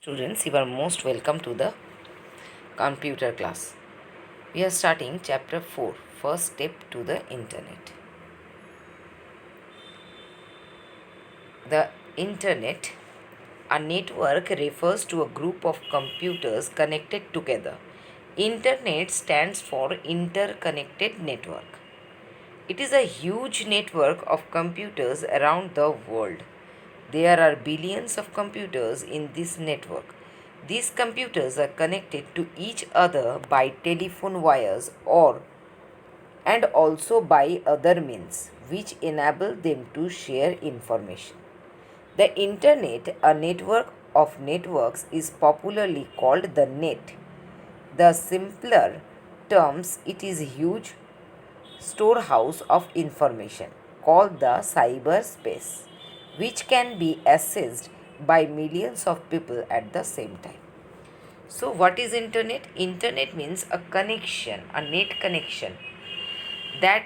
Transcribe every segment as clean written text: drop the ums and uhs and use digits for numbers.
Students, you are most welcome to the computer class. We are starting chapter 4, first step to the internet. The internet, a network, refers to a group of computers connected together. Internet stands for interconnected network. It is a huge network of computers around the world. There are billions of computers in this network. These computers are connected to each other by telephone wires or and also by other means which enable them to share information. The internet, a network of networks, is popularly called the net. The simpler terms, it is a huge storehouse of information called the cyberspace, which can be accessed by millions of people at the same time. So, what is internet? Internet means a connection, a net connection that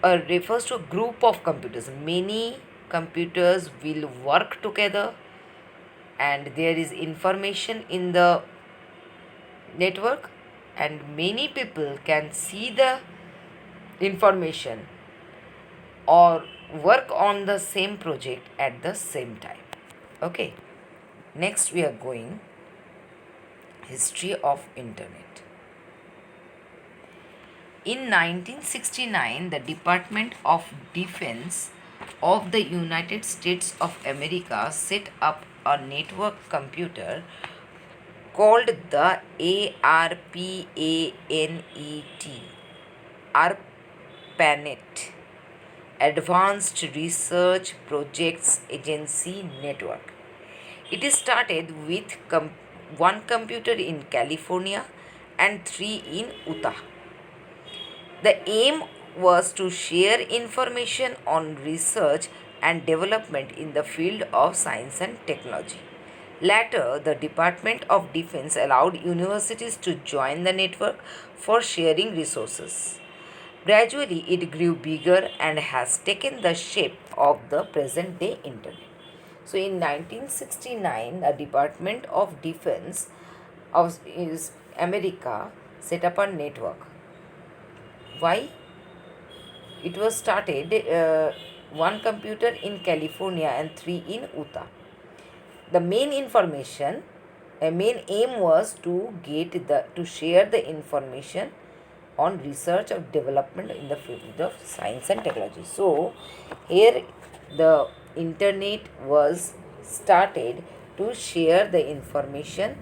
refers to a group of computers. Many computers will work together, and there is information in the network, and many people can see the information or work on the same project at the same time. Okay, next we are going history of internet. In 1969, the Department of Defense of the United States of America set up a network computer called the ARPANET, Advanced Research Projects Agency Network. It is started with one computer in California and three in Utah. The aim was to share information on research and development in the field of science and technology. Later, the Department of Defense allowed universities to join the network for sharing resources. Gradually, it grew bigger and has taken the shape of the present day internet. So, in 1969, the Department of Defense of America set up a network. Why? It was started one computer in California and three in Utah. The main aim was to share the information on research or development in the field of science and technology. So here the internet was started to share the information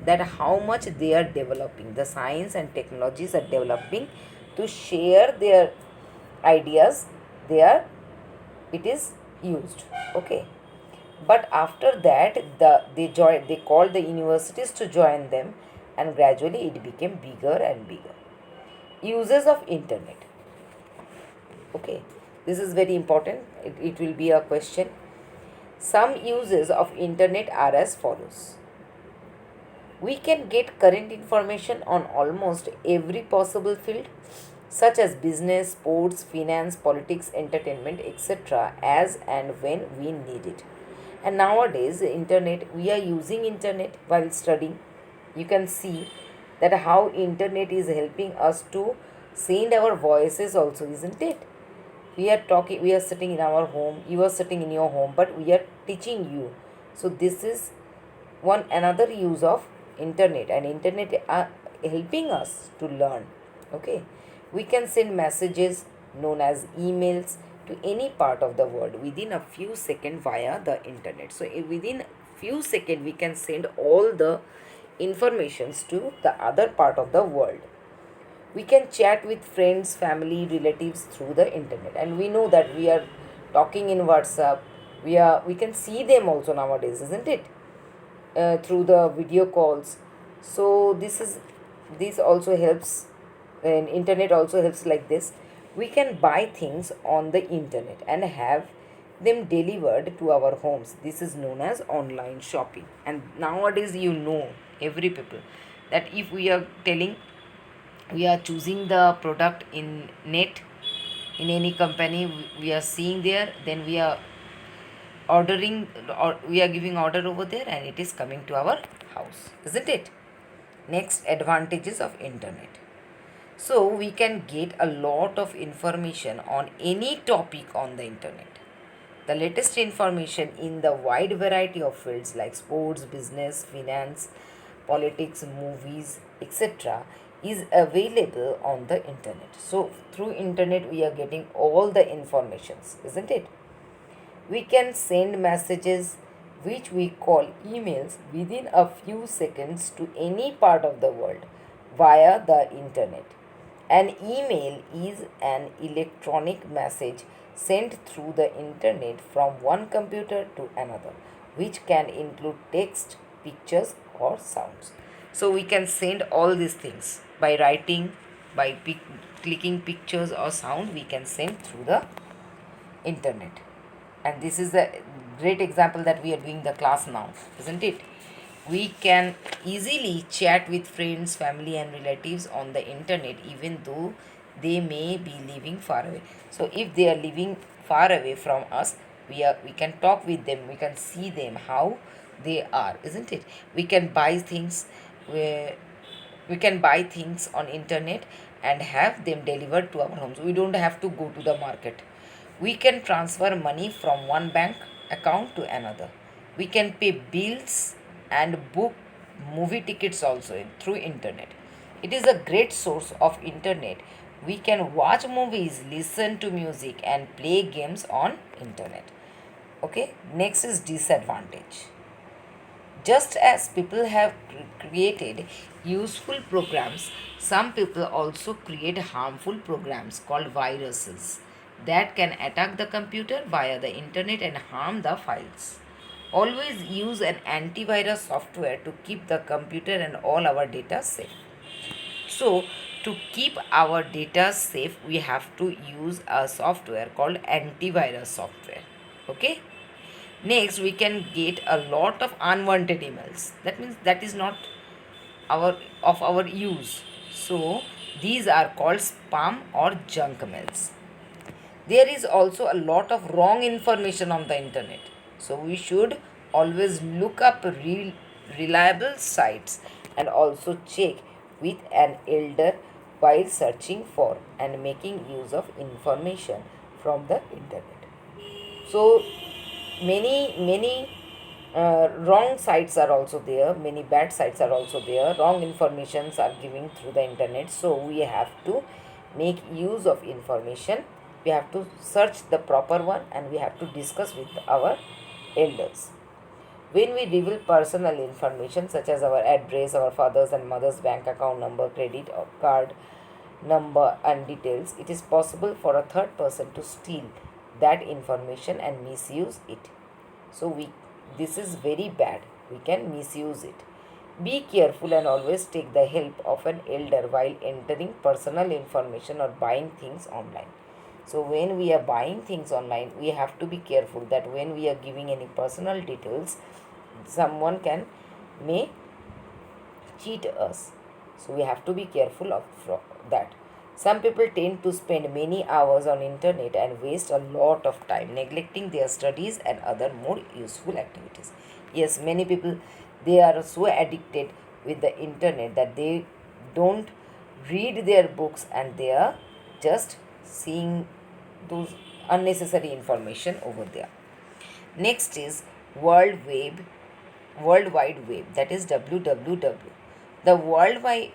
that how much they are developing, the science and technologies are developing, to share their ideas. It is used. Okay, but after that they called the universities to join them, and gradually it became bigger and bigger. Uses of internet. Okay, this is very important. It will be a question. Some uses of internet are as follows. We can get current information on almost every possible field, such as business, sports, finance, politics, entertainment, etc., as and when we need it. And nowadays, internet, we are using internet while studying. You can see that how internet is helping us to send our voices also, isn't it? We are talking, we are sitting in our home, you are sitting in your home, but we are teaching you. So this is one another use of internet, and internet are helping us to learn. Okay, we can send messages known as emails to any part of the world within a few seconds via the internet. So within few seconds we can send all the informations to the other part of the world. We can chat with friends, family, relatives through the internet, and we know that we are talking in WhatsApp. We can see them also nowadays, isn't it? Through the video calls. So this also helps, and internet also helps like this. We can buy things on the internet and have them delivered to our homes. This is known as online shopping. And nowadays, you know, every people, that if we are telling, we are choosing the product in net, in any company we are seeing there, then we are ordering, or we are giving order over there and it is coming to our house, isn't it? Next, advantages of internet. So we can get a lot of information on any topic on the internet. The latest information in the wide variety of fields like sports, business, finance, politics, movies, etc. is available on the internet. So through internet we are getting all the informations, isn't it? We can send messages, which we call emails, within a few seconds to any part of the world via the internet. An email is an electronic message sent through the internet from one computer to another, which can include text, pictures, or sounds. So we can send all these things by writing, by clicking pictures or sound, we can send through the internet. And this is a great example that we are doing the class now, isn't it? We can easily chat with friends, family, and relatives on the internet, even though they may be living far away. So if they are living far away from us, we can talk with them, we can see them how they are, isn't it? We can buy things where we can buy things on internet and have them delivered to our homes. We don't have to go to the market. We can transfer money from one bank account to another. We can pay bills and book movie tickets also through internet. It is a great source of internet. We can watch movies, listen to music, and play games on internet. Okay, next is disadvantage. Just as people have created useful programs, some people also create harmful programs called viruses that can attack the computer via the internet and harm the files. Always use an antivirus software to keep the computer and all our data safe. So, to keep our data safe, we have to use a software called antivirus software. Okay? Next, we can get a lot of unwanted emails. That means that is not our use. So these are called spam or junk mails. There is also a lot of wrong information on the internet. So we should always look up reliable sites and also check with an elder while searching for and making use of information from the internet. So many wrong sites are also there, many bad sites are also there, wrong informations are giving through the internet. So we have to make use of information, we have to search the proper one, and we have to discuss with our elders. When we reveal personal information such as our address, our father's and mother's bank account number, credit or card number, and details, it is possible for a third person to steal that information and misuse it. So this is very bad. We can misuse it. Be careful and always take the help of an elder while entering personal information or buying things online. So when we are buying things online, we have to be careful that when we are giving any personal details, someone may cheat us. So we have to be careful of that. Some people tend to spend many hours on internet and waste a lot of time neglecting their studies and other more useful activities. Yes, many people, they are so addicted with the internet that they don't read their books and they are just seeing those unnecessary information over there. Next is World Wide Web, that is WWW. The World Wide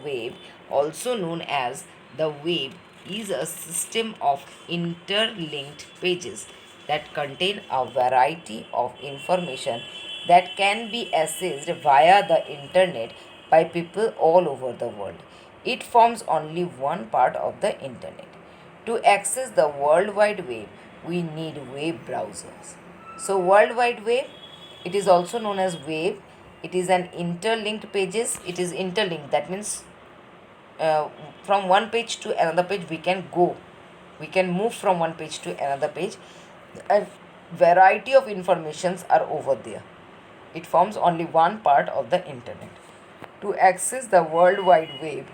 Web, also known as the web, is a system of interlinked pages that contain a variety of information that can be accessed via the internet by people all over the world. It forms only one part of the internet. To access the World Wide Web, we need web browsers. So World Wide Web, it is also known as web. It is an interlinked pages. It is interlinked. That means from one page to another page we can move from one page to another page. A variety of informations are over there. It forms only one part of the internet. To access the World Wide Web,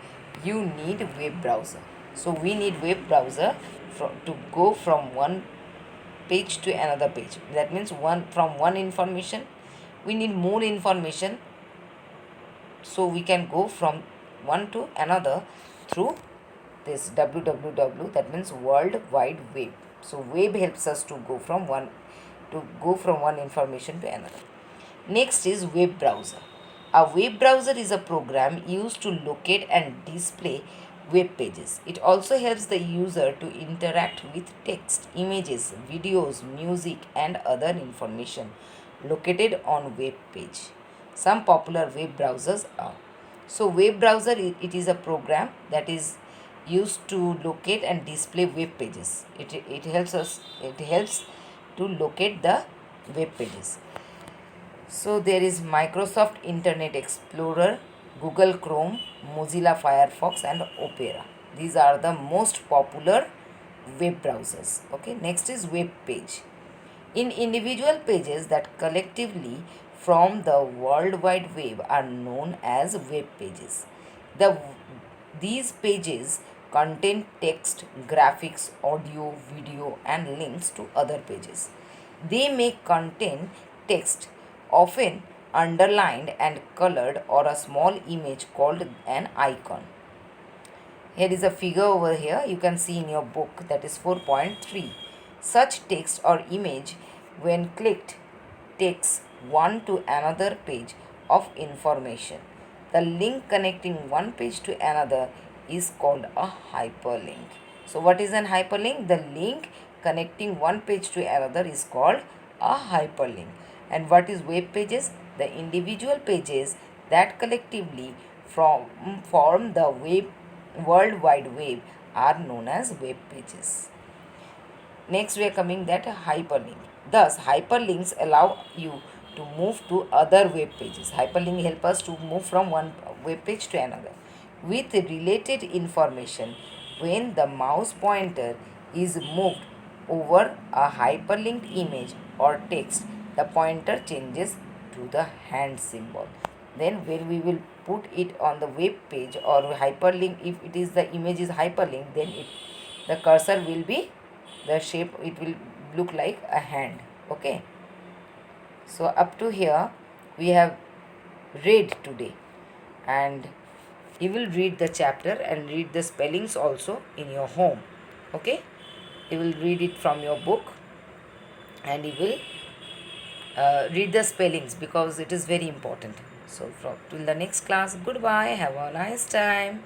you need web browser. So we need web browser to go from one page to another page. That means one information we need more information, so we can go from one to another through this www, that means world wide web. So web helps us to go from one information to another. Next is web browser. A web browser is a program used to locate and display web pages. It also helps the user to interact with text, images, videos, music, and other information located on web page. Some popular web browsers are. So web browser, it is a program that is used to locate and display web pages. It helps to locate the web pages. So there is Microsoft Internet Explorer, Google Chrome, Mozilla Firefox, and Opera. These are the most popular web browsers. Okay, next is web page. In individual pages that collectively from the World Wide Web are known as web pages. The these pages contain text, graphics, audio, video, and links to other pages. They may contain text, often underlined and colored, or a small image called an icon. Here is a figure over here you can see in your book, that is 4.3. Such text or image, when clicked, takes one to another page of information. The link connecting one page to another is called a hyperlink. So what is an hyperlink? The link connecting one page to another is called a hyperlink. And what is web pages? The individual pages that collectively form the World Wide Web are known as web pages. Next we are coming that hyperlink. Thus hyperlinks allow you to move to other web pages. Hyperlink help us to move from one web page to another with related information. When the mouse pointer is moved over a hyperlinked image or text, the pointer changes to the hand symbol. Then when we will put it on the web page or hyperlink, if it is the image is hyperlinked, then the cursor will be the shape, it will look like a hand. Okay, so up to here we have read today, and you will read the chapter and read the spellings also in your home. Okay, you will read it from your book, and you will read the spellings because it is very important. So from till the next class, goodbye, have a nice time.